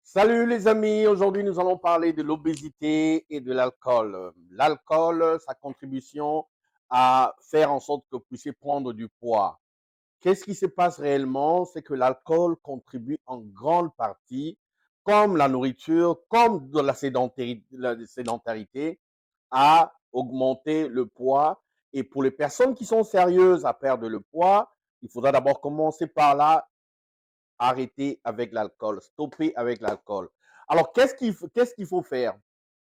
Salut les amis, aujourd'hui nous allons parler de l'obésité et de l'alcool. L'alcool, sa contribution à faire en sorte que vous puissiez prendre du poids. Qu'est-ce qui se passe réellement? C'est que l'alcool contribue en grande partie, comme la nourriture, comme de la sédentarité, à augmenter le poids. Et pour les personnes qui sont sérieuses à perdre le poids, il faudra d'abord commencer par là, arrêter avec l'alcool, stopper avec l'alcool. Alors, qu'est-ce qu'il faut faire?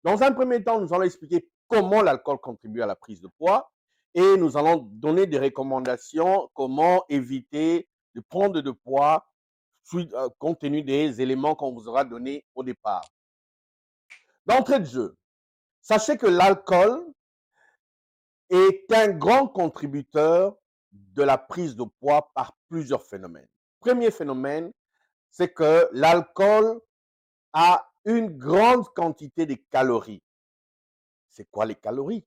Dans un premier temps, nous allons expliquer comment l'alcool contribue à la prise de poids et nous allons donner des recommandations, comment éviter de prendre de poids compte tenu des éléments qu'on vous aura donnés au départ. D'entrée de jeu, sachez que l'alcool est un grand contributeur de la prise de poids par plusieurs phénomènes. Premier phénomène, c'est que l'alcool a une grande quantité de calories. C'est quoi les calories?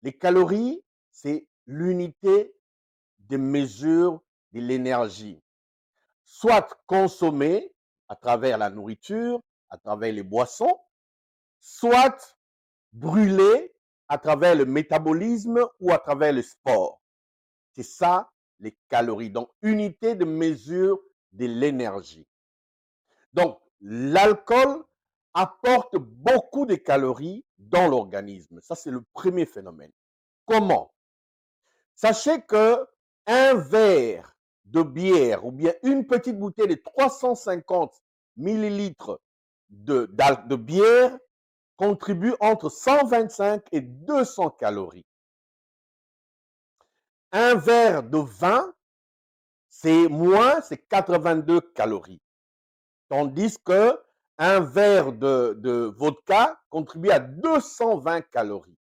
Les calories, c'est l'unité de mesure de l'énergie, soit consommée à travers la nourriture, à travers les boissons, soit brûlée à travers le métabolisme ou à travers le sport. C'est ça les calories, donc unité de mesure de l'énergie. Donc, l'alcool apporte beaucoup de calories dans l'organisme. Ça, c'est le premier phénomène. Comment? Sachez que un verre de bière ou bien une petite bouteille de 350 millilitres de bière contribue entre 125 et 200 calories. Un verre de vin, c'est 82 calories. Tandis que un verre de vodka contribue à 220 calories.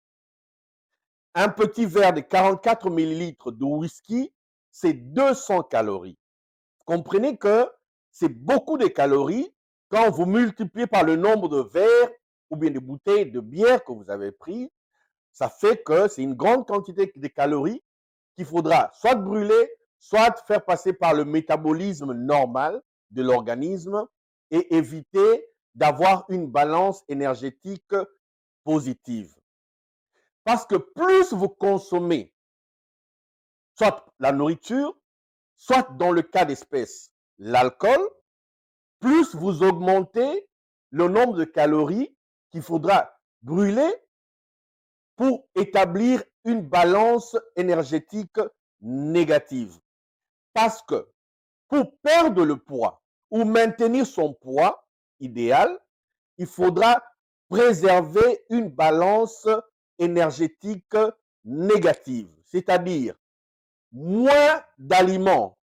Un petit verre de 44 millilitres de whisky, c'est 200 calories. Comprenez que c'est beaucoup de calories quand vous multipliez par le nombre de verres ou bien de bouteilles de bière que vous avez pris. Ça fait que c'est une grande quantité de calories qu'il faudra soit brûler, soit faire passer par le métabolisme normal de l'organisme et éviter d'avoir une balance énergétique positive. Parce que plus vous consommez, soit la nourriture, soit dans le cas d'espèce, l'alcool, plus vous augmentez le nombre de calories qu'il faudra brûler pour établir une balance énergétique négative. Parce que pour perdre le poids ou maintenir son poids idéal, il faudra préserver une balance énergétique négative, c'est-à-dire moins d'aliments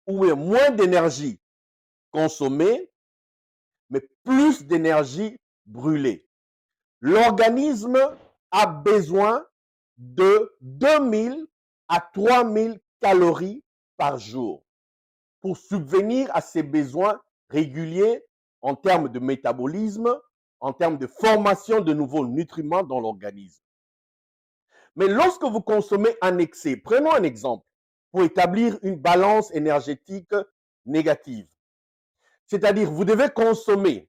ou moins d'énergie consommée, mais plus d'énergie brûlée. L'organisme a besoin de 2000 à 3000 calories par jour pour subvenir à ses besoins réguliers en termes de métabolisme, en termes de formation de nouveaux nutriments dans l'organisme. Mais lorsque vous consommez en excès, prenons un exemple pour établir une balance énergétique négative. C'est-à-dire, vous devez consommer,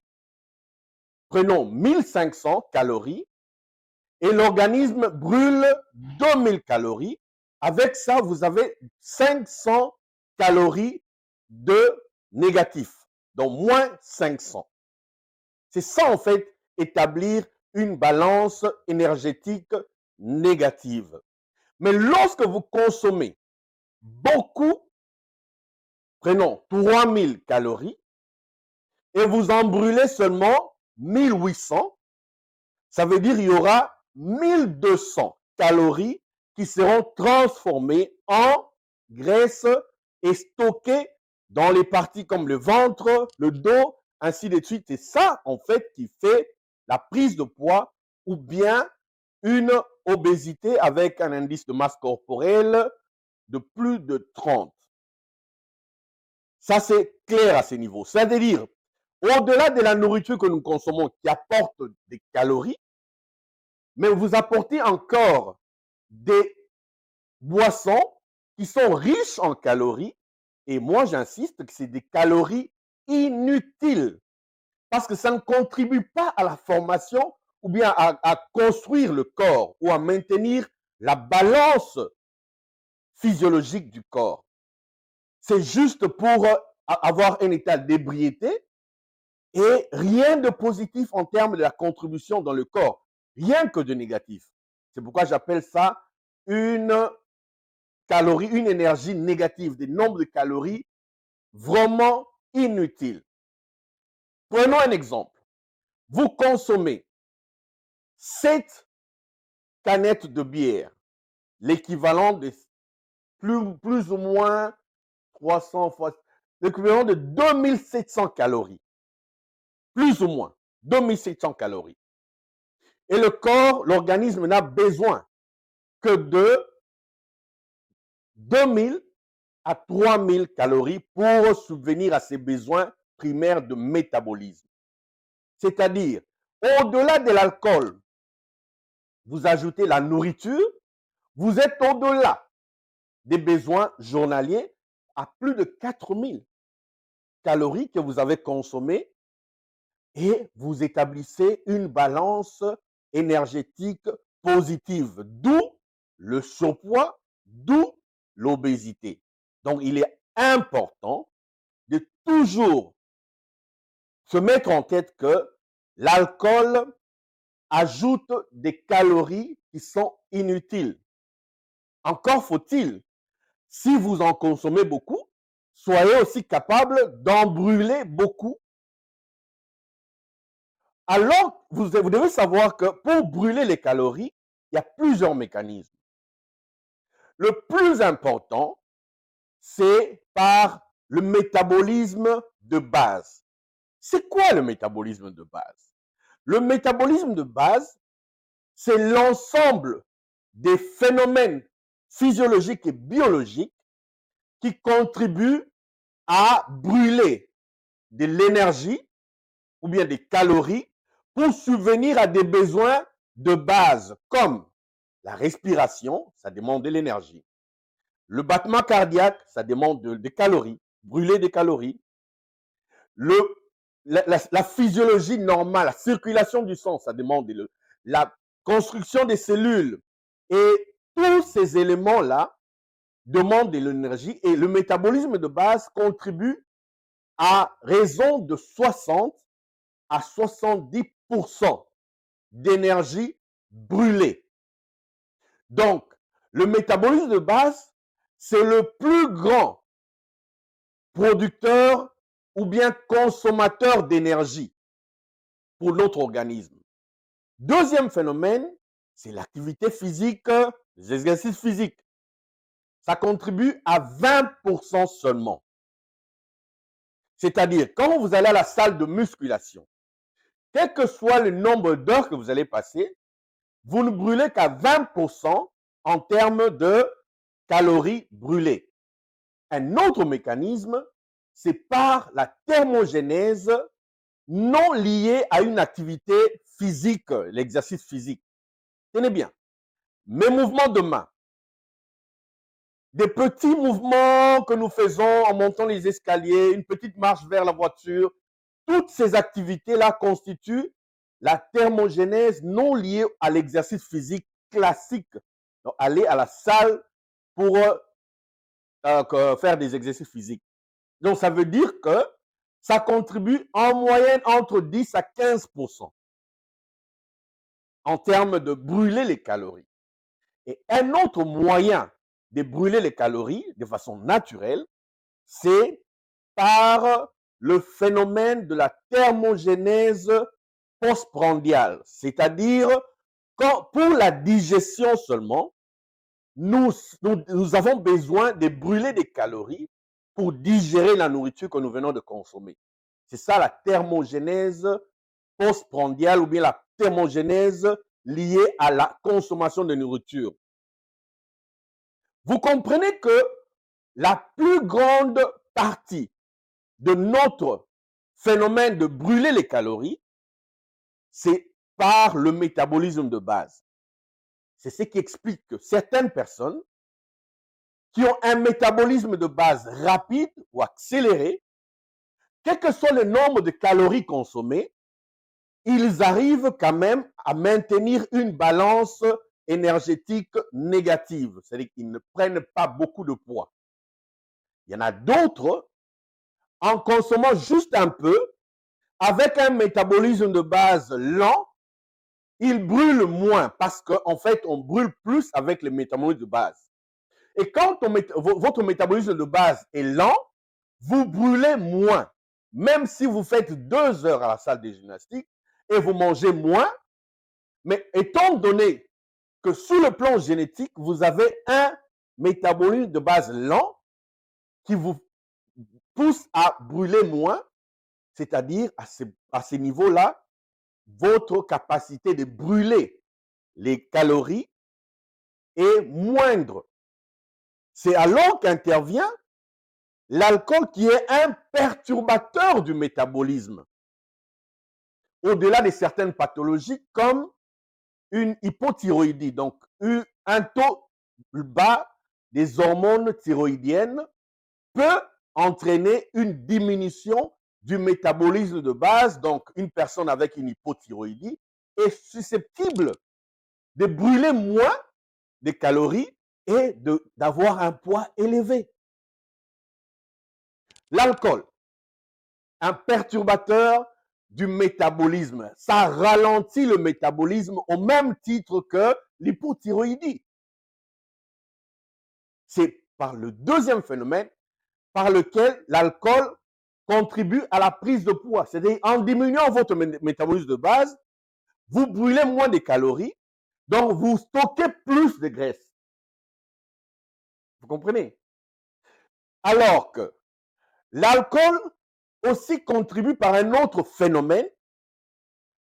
prenons 1500 calories et l'organisme brûle 2000 calories. Avec ça, vous avez 500 calories de négatif, donc moins 500. C'est ça, en fait, établir une balance énergétique négative. Mais lorsque vous consommez beaucoup, prenons 3000 calories, et vous en brûlez seulement 1800, ça veut dire qu'il y aura 1200 calories qui seront transformées en graisse et stockées dans les parties comme le ventre, le dos, ainsi de suite. C'est ça, en fait, qui fait la prise de poids ou bien une obésité avec un indice de masse corporelle de plus de 30. Ça, c'est clair à ce niveau. C'est-à-dire, au-delà de la nourriture que nous consommons qui apporte des calories, mais vous apportez encore des boissons qui sont riches en calories. Et moi, j'insiste que c'est des calories inutiles. parce que ça ne contribue pas à la formation ou bien à construire le corps ou à maintenir la balance physiologique du corps. C'est juste pour avoir un état d'ébriété et rien de positif en termes de la contribution dans le corps, rien que de négatif. C'est pourquoi j'appelle ça une calorie, une énergie négative, des nombres de calories vraiment inutiles. Prenons un exemple. Vous consommez 7 canettes de bière, l'équivalent de plus ou moins 300 fois, l'équivalent de 2700 calories, plus ou moins 2700 calories. Et le corps, l'organisme n'a besoin que de 2000 à 3000 calories pour subvenir à ses besoins primaires de métabolisme. C'est-à-dire, au-delà de l'alcool, vous ajoutez la nourriture, vous êtes au-delà des besoins journaliers à plus de 4000 calories que vous avez consommées et vous établissez une balance énergétique positive, d'où le surpoids, d'où l'obésité. Donc, il est important de toujours se mettre en tête que l'alcool ajoute des calories qui sont inutiles. Encore faut-il, si vous en consommez beaucoup, soyez aussi capable d'en brûler beaucoup. Alors, vous devez savoir que pour brûler les calories, il y a plusieurs mécanismes. Le plus important, c'est par le métabolisme de base. C'est quoi le métabolisme de base? Le métabolisme de base, c'est l'ensemble des phénomènes physiologiques et biologiques qui contribuent à brûler de l'énergie ou bien des calories pour subvenir à des besoins de base comme la respiration, ça demande de l'énergie. Le battement cardiaque, ça demande des calories, brûler des calories. La physiologie normale, la circulation du sang, ça demande la construction des cellules. Et tous ces éléments-là demandent de l'énergie et le métabolisme de base contribue à raison de 60 à 70% d'énergie brûlée. Donc, le métabolisme de base, c'est le plus grand producteur ou bien consommateur d'énergie pour notre organisme. Deuxième phénomène, c'est l'activité physique, les exercices physiques. Ça contribue à 20% seulement. C'est-à-dire, quand vous allez à la salle de musculation, quel que soit le nombre d'heures que vous allez passer, vous ne brûlez qu'à 20% en termes de calories brûlées. Un autre mécanisme, c'est par la thermogénèse non liée à une activité physique, l'exercice physique. Tenez bien, mes mouvements de main, des petits mouvements que nous faisons en montant les escaliers, une petite marche vers la voiture, toutes ces activités-là constituent la thermogénèse non liée à l'exercice physique classique. Donc, aller à la salle pour faire des exercices physiques. Donc, ça veut dire que ça contribue en moyenne entre 10 à 15% en termes de brûler les calories. Et un autre moyen de brûler les calories de façon naturelle, c'est par le phénomène de la thermogénèse postprandiale, c'est-à-dire pour la digestion seulement, nous avons besoin de brûler des calories pour digérer la nourriture que nous venons de consommer. C'est ça la thermogénèse postprandiale ou bien la thermogénèse liée à la consommation de nourriture. Vous comprenez que la plus grande partie de notre phénomène de brûler les calories, c'est par le métabolisme de base. C'est ce qui explique que certaines personnes qui ont un métabolisme de base rapide ou accéléré quel que soit le nombre de calories consommées, ils arrivent quand même à maintenir une balance énergétique négative. C'est-à-dire qu'ils ne prennent pas beaucoup de poids. Il y en a d'autres, en consommant juste un peu, avec un métabolisme de base lent, ils brûlent moins parce qu'en fait, on brûle plus avec le métabolisme de base. Et quand votre métabolisme de base est lent, vous brûlez moins. Même si vous faites 2 heures à la salle de gymnastique et vous mangez moins, mais étant donné que sur le plan génétique, vous avez un métabolisme de base lent qui vous pousse à brûler moins, c'est-à-dire à ces niveaux-là, votre capacité de brûler les calories est moindre. C'est alors qu'intervient l'alcool qui est un perturbateur du métabolisme, au-delà de certaines pathologies comme une hypothyroïdie, donc un taux bas des hormones thyroïdiennes peut entraîner une diminution du métabolisme de base. Donc, une personne avec une hypothyroïdie est susceptible de brûler moins de calories et d'avoir un poids élevé. L'alcool, un perturbateur du métabolisme. Ça ralentit le métabolisme au même titre que l'hypothyroïdie. C'est par le deuxième phénomène par lequel l'alcool contribue à la prise de poids. C'est-à-dire, en diminuant votre métabolisme de base, vous brûlez moins de calories, donc vous stockez plus de graisse. Vous comprenez? Alors que l'alcool aussi contribue par un autre phénomène,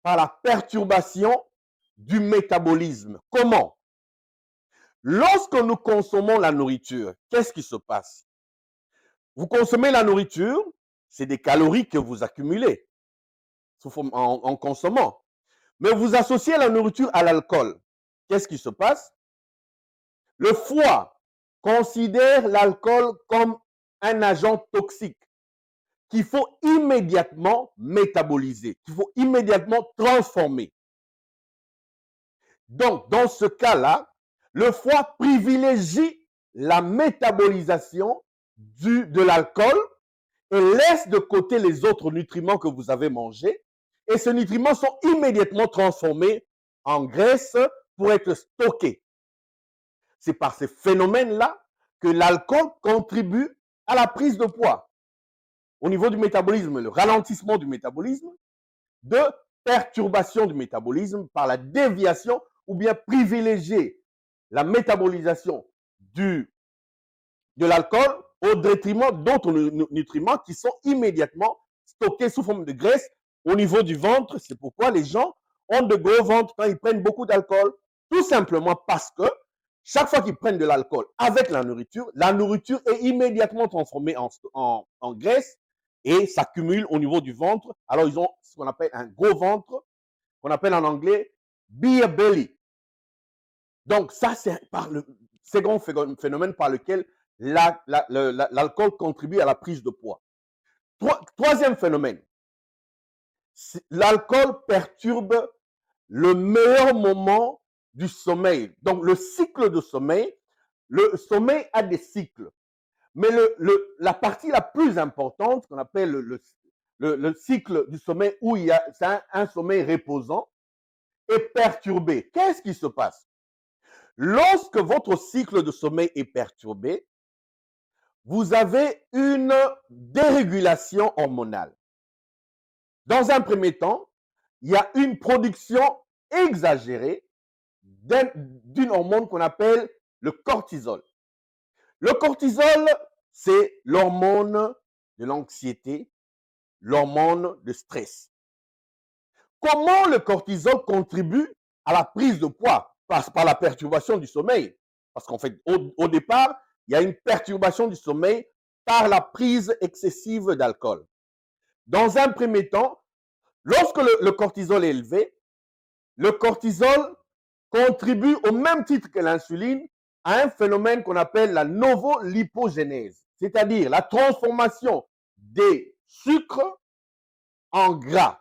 par la perturbation du métabolisme. Comment? Lorsque nous consommons la nourriture, qu'est-ce qui se passe? Vous consommez la nourriture, c'est des calories que vous accumulez en consommant. Mais vous associez la nourriture à l'alcool. Qu'est-ce qui se passe? Le foie considère l'alcool comme un agent toxique qu'il faut immédiatement métaboliser, qu'il faut immédiatement transformer. Donc, dans ce cas-là, le foie privilégie la métabolisation de l'alcool et laisse de côté les autres nutriments que vous avez mangés. Et ces nutriments sont immédiatement transformés en graisse pour être stockés. C'est par ces phénomènes-là que l'alcool contribue à la prise de poids. Au niveau du métabolisme, le ralentissement du métabolisme, de perturbation du métabolisme par la déviation ou bien privilégier la métabolisation de l'alcool au détriment d'autres nutriments qui sont immédiatement stockés sous forme de graisse au niveau du ventre. C'est pourquoi les gens ont de gros ventres quand ils prennent beaucoup d'alcool, tout simplement parce que chaque fois qu'ils prennent de l'alcool avec la nourriture est immédiatement transformée en graisse et s'accumule au niveau du ventre. Alors, ils ont ce qu'on appelle un gros ventre, qu'on appelle en anglais beer belly. Donc, ça, c'est par le second phénomène par lequel l'alcool contribue à la prise de poids. Troisième phénomène, l'alcool perturbe le meilleur moment du sommeil. Donc, le cycle de sommeil, le sommeil a des cycles. Mais la partie la plus importante, qu'on appelle le cycle du sommeil, où il y a un sommeil reposant, est perturbé. Qu'est-ce qui se passe? Lorsque votre cycle de sommeil est perturbé, vous avez une dérégulation hormonale. Dans un premier temps, il y a une production exagérée d'une hormone qu'on appelle le cortisol. Le cortisol, c'est l'hormone de l'anxiété, l'hormone de stress. Comment le cortisol contribue à la prise de poids? Par la perturbation du sommeil. Parce qu'en fait, au départ, il y a une perturbation du sommeil par la prise excessive d'alcool. Dans un premier temps, lorsque le cortisol est élevé, le cortisol contribue au même titre que l'insuline à un phénomène qu'on appelle la novolipogénèse, c'est-à-dire la transformation des sucres en gras.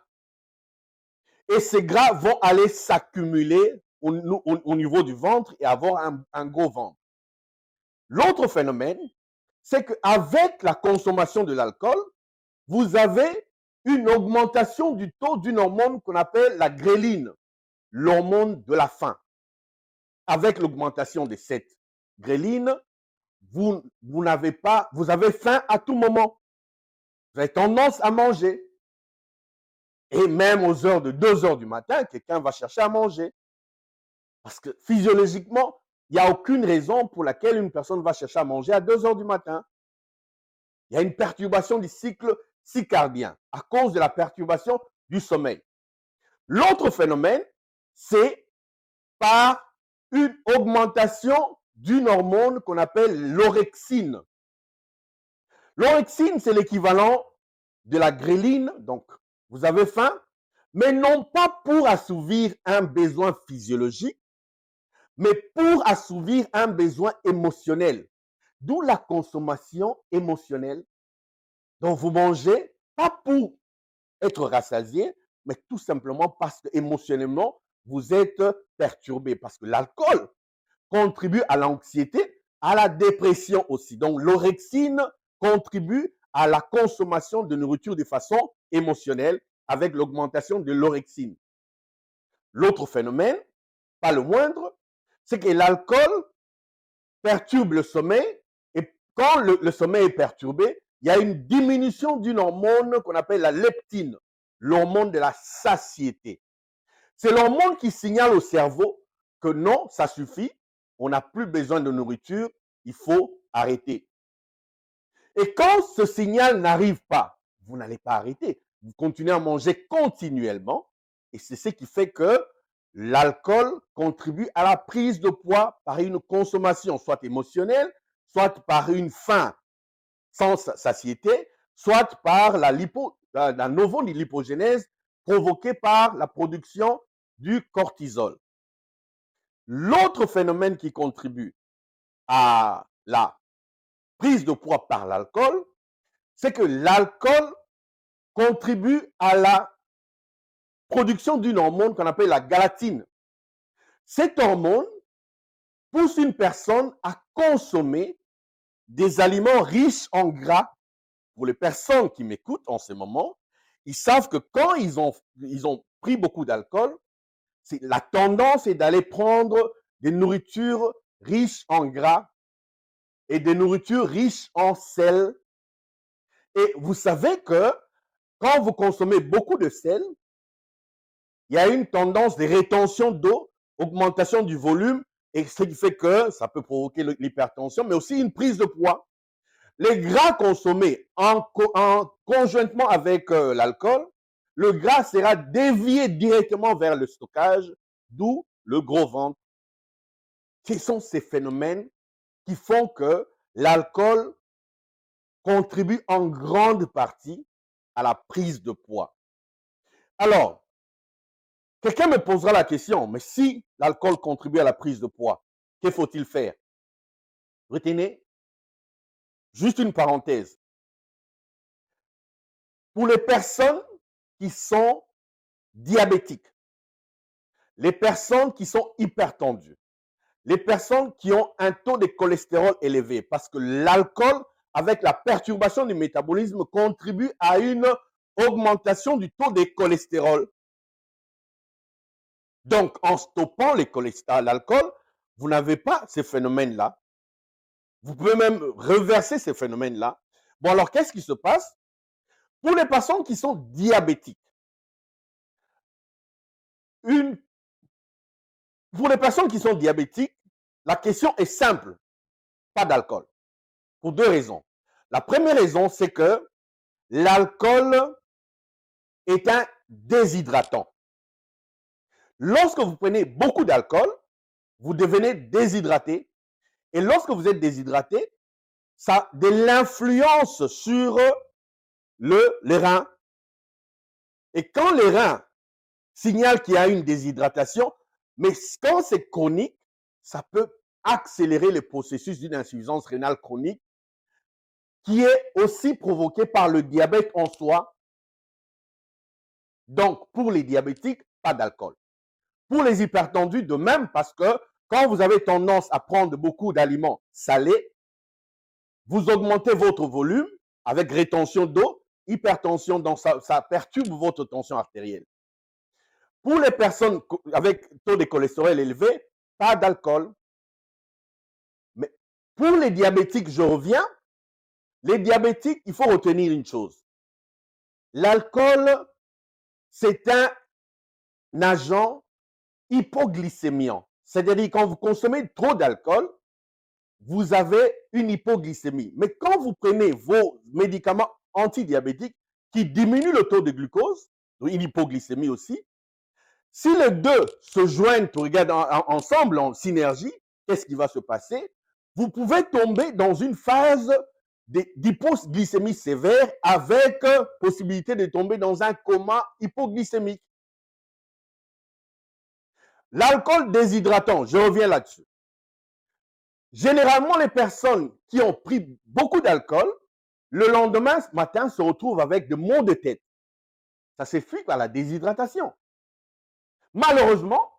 Et ces gras vont aller s'accumuler au niveau du ventre et avoir un gros ventre. L'autre phénomène, c'est qu'avec la consommation de l'alcool, vous avez une augmentation du taux d'une hormone qu'on appelle la gréline, l'hormone de la faim. Avec l'augmentation de cette gréline, vous avez faim à tout moment. Vous avez tendance à manger. Et même aux heures de 2 heures du matin, quelqu'un va chercher à manger. Parce que physiologiquement, il n'y a aucune raison pour laquelle une personne va chercher à manger à 2 heures du matin. Il y a une perturbation du cycle circadien à cause de la perturbation du sommeil. L'autre phénomène, c'est par une augmentation d'une hormone qu'on appelle l'orexine. L'orexine, c'est l'équivalent de la gréline. Donc, vous avez faim, mais non pas pour assouvir un besoin physiologique, mais pour assouvir un besoin émotionnel. D'où la consommation émotionnelle. Donc, vous mangez pas pour être rassasié, mais tout simplement parce que émotionnellement, vous êtes perturbé. Parce que l'alcool contribue à l'anxiété, à la dépression aussi. Donc, l'orexine contribue à la consommation de nourriture de façon émotionnelle avec l'augmentation de l'orexine. L'autre phénomène, pas le moindre, c'est que l'alcool perturbe le sommeil et quand le sommeil est perturbé, il y a une diminution d'une hormone qu'on appelle la leptine, l'hormone de la satiété. C'est l'hormone qui signale au cerveau que non, ça suffit, on n'a plus besoin de nourriture, il faut arrêter. Et quand ce signal n'arrive pas, vous n'allez pas arrêter. Vous continuez à manger continuellement et c'est ce qui fait que l'alcool contribue à la prise de poids par une consommation, soit émotionnelle, soit par une faim sans satiété, soit par la novolipogénèse provoquée par la production du cortisol. L'autre phénomène qui contribue à la prise de poids par l'alcool, c'est que l'alcool contribue à la production d'une hormone qu'on appelle la galatine. Cette hormone pousse une personne à consommer des aliments riches en gras. Pour les personnes qui m'écoutent en ce moment, ils savent que quand ils ont pris beaucoup d'alcool, la tendance est d'aller prendre des nourritures riches en gras et des nourritures riches en sel. Et vous savez que quand vous consommez beaucoup de sel, il y a une tendance de rétention d'eau, augmentation du volume, et ce qui fait que ça peut provoquer l'hypertension, mais aussi une prise de poids. Les gras consommés conjointement avec l'alcool, le gras sera dévié directement vers le stockage, d'où le gros ventre. Ce sont ces phénomènes qui font que l'alcool contribue en grande partie à la prise de poids. Alors, quelqu'un me posera la question, mais si l'alcool contribue à la prise de poids, que faut-il faire? Retenez, juste une parenthèse. Pour les personnes qui sont diabétiques, les personnes qui sont hypertendues, les personnes qui ont un taux de cholestérol élevé, parce que l'alcool, avec la perturbation du métabolisme, contribue à une augmentation du taux de cholestérol. Donc, en stoppant l'alcool, vous n'avez pas ces phénomènes-là. Vous pouvez même reverser ces phénomènes-là. Bon, alors, qu'est-ce qui se passe? Pour les personnes qui sont diabétiques, pour les personnes qui sont diabétiques, la question est simple, pas d'alcool. Pour deux raisons. La première raison, c'est que l'alcool est un déshydratant. Lorsque vous prenez beaucoup d'alcool, vous devenez déshydraté. Et lorsque vous êtes déshydraté, ça a de l'influence sur les reins. Et quand les reins signalent qu'il y a une déshydratation, mais quand c'est chronique, ça peut accélérer le processus d'une insuffisance rénale chronique qui est aussi provoquée par le diabète en soi. Donc, pour les diabétiques, pas d'alcool. Pour les hypertendus, de même, parce que quand vous avez tendance à prendre beaucoup d'aliments salés, vous augmentez votre volume avec rétention d'eau, hypertension, donc ça perturbe votre tension artérielle. Pour les personnes avec taux de cholestérol élevé, pas d'alcool. Mais pour les diabétiques, je reviens. Les diabétiques, il faut retenir une chose. L'alcool, c'est un agent hypoglycémiant. C'est-à-dire quand vous consommez trop d'alcool, vous avez une hypoglycémie. Mais quand vous prenez vos médicaments antidiabétiques qui diminuent le taux de glucose, une hypoglycémie aussi, si les deux se joignent, regardent ensemble en synergie, qu'est-ce qui va se passer? Vous pouvez tomber dans une phase d'hypoglycémie sévère avec possibilité de tomber dans un coma hypoglycémique. L'alcool déshydratant, je reviens là-dessus. Généralement, les personnes qui ont pris beaucoup d'alcool, le lendemain matin se retrouvent avec des maux de tête. Ça s'explique par la déshydratation. Malheureusement,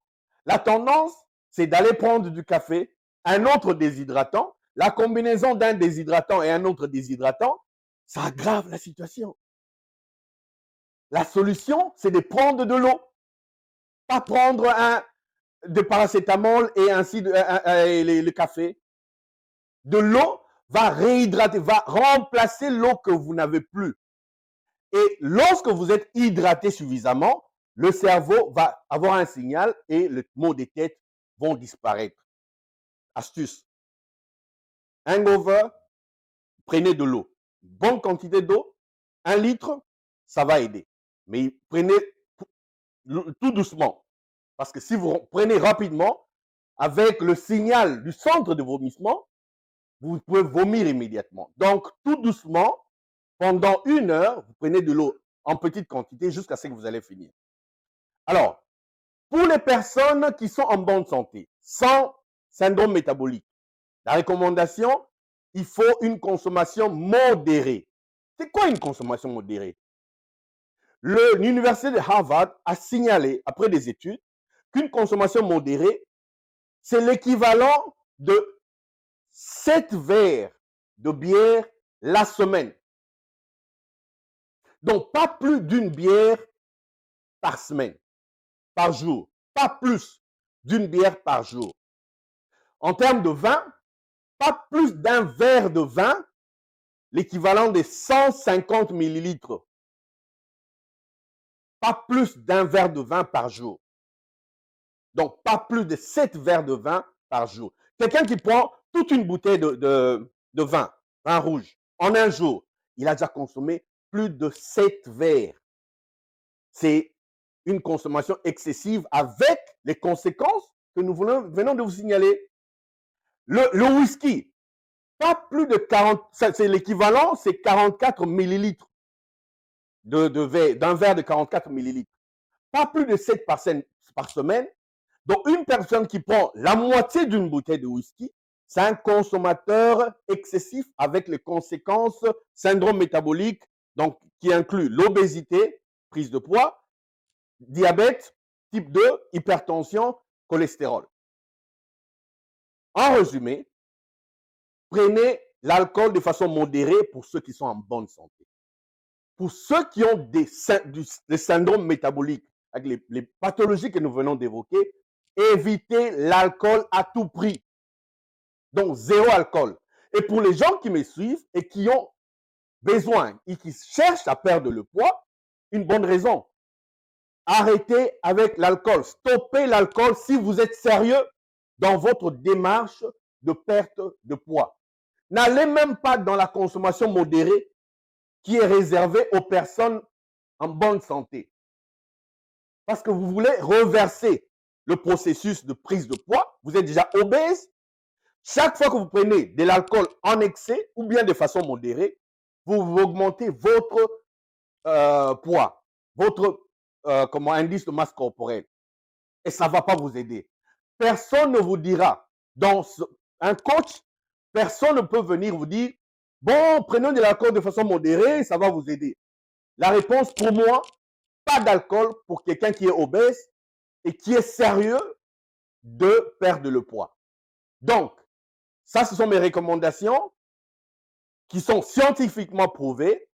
la tendance, c'est d'aller prendre du café, un autre déshydratant. La combinaison d'un déshydratant et un autre déshydratant, ça aggrave la situation. La solution, c'est de prendre de l'eau. Pas prendre de paracétamol et ainsi le café. De l'eau va réhydrater, va remplacer l'eau que vous n'avez plus. Et lorsque vous êtes hydraté suffisamment, le cerveau va avoir un signal et les maux de tête vont disparaître. Astuce. Hangover, prenez de l'eau. Bonne quantité d'eau, 1 litre, ça va aider. Mais prenez tout doucement. Parce que si vous prenez rapidement, avec le signal du centre de vomissement, vous pouvez vomir immédiatement. Donc, tout doucement, pendant 1 heure, vous prenez de l'eau en petite quantité jusqu'à ce que vous allez finir. Alors, pour les personnes qui sont en bonne santé, sans syndrome métabolique, la recommandation, il faut une consommation modérée. C'est quoi une consommation modérée? L'université de Harvard a signalé, après des études, qu'une consommation modérée, c'est l'équivalent de 7 verres de bière la semaine. Donc, pas plus d'une bière par semaine, par jour. Pas plus d'une bière par jour. En termes de vin, pas plus d'un verre de vin, l'équivalent de 150 millilitres. Pas plus d'un verre de vin par jour. Donc, pas plus de 7 verres de vin par jour. Quelqu'un qui prend toute une bouteille de vin rouge, en un jour, il a déjà consommé plus de 7 verres. C'est une consommation excessive avec les conséquences que nous venons de vous signaler. Le whisky, pas plus de 40, c'est l'équivalent, c'est 44 millilitres d'un verre de 44 millilitres. Pas plus de 7 par semaine. Donc, une personne qui prend la moitié d'une bouteille de whisky, c'est un consommateur excessif avec les conséquences syndrome métabolique, donc qui inclut l'obésité, prise de poids, diabète, type 2, hypertension, cholestérol. En résumé, prenez l'alcool de façon modérée pour ceux qui sont en bonne santé. Pour ceux qui ont des syndromes métaboliques, avec les pathologies que nous venons d'évoquer, évitez l'alcool à tout prix. Donc, 0 alcool. Et pour les gens qui me suivent et qui ont besoin et qui cherchent à perdre le poids, une bonne raison. Arrêtez avec l'alcool. Stoppez l'alcool si vous êtes sérieux dans votre démarche de perte de poids. N'allez même pas dans la consommation modérée qui est réservée aux personnes en bonne santé. Parce que vous voulez reverser le processus de prise de poids. Vous êtes déjà obèse. Chaque fois que vous prenez de l'alcool en excès ou bien de façon modérée, vous augmentez votre poids, votre indice de masse corporelle. Et ça ne va pas vous aider. Personne ne vous dira, un coach, personne ne peut venir vous dire, bon, prenons de l'alcool de façon modérée, ça va vous aider. La réponse pour moi, pas d'alcool pour quelqu'un qui est obèse et qui est sérieux de perdre le poids. Donc, ça, ce sont mes recommandations qui sont scientifiquement prouvées.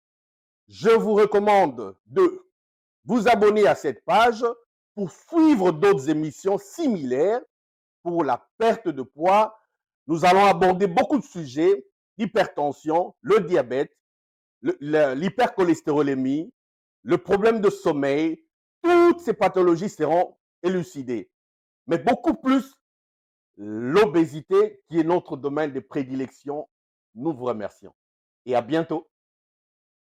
Je vous recommande de vous abonner à cette page pour suivre d'autres émissions similaires pour la perte de poids. Nous allons aborder beaucoup de sujets, l'hypertension, le diabète, l'hypercholestérolémie, le problème de sommeil. Toutes ces pathologies seront élucidées. Mais beaucoup plus l'obésité qui est notre domaine de prédilection. Nous vous remercions et à bientôt.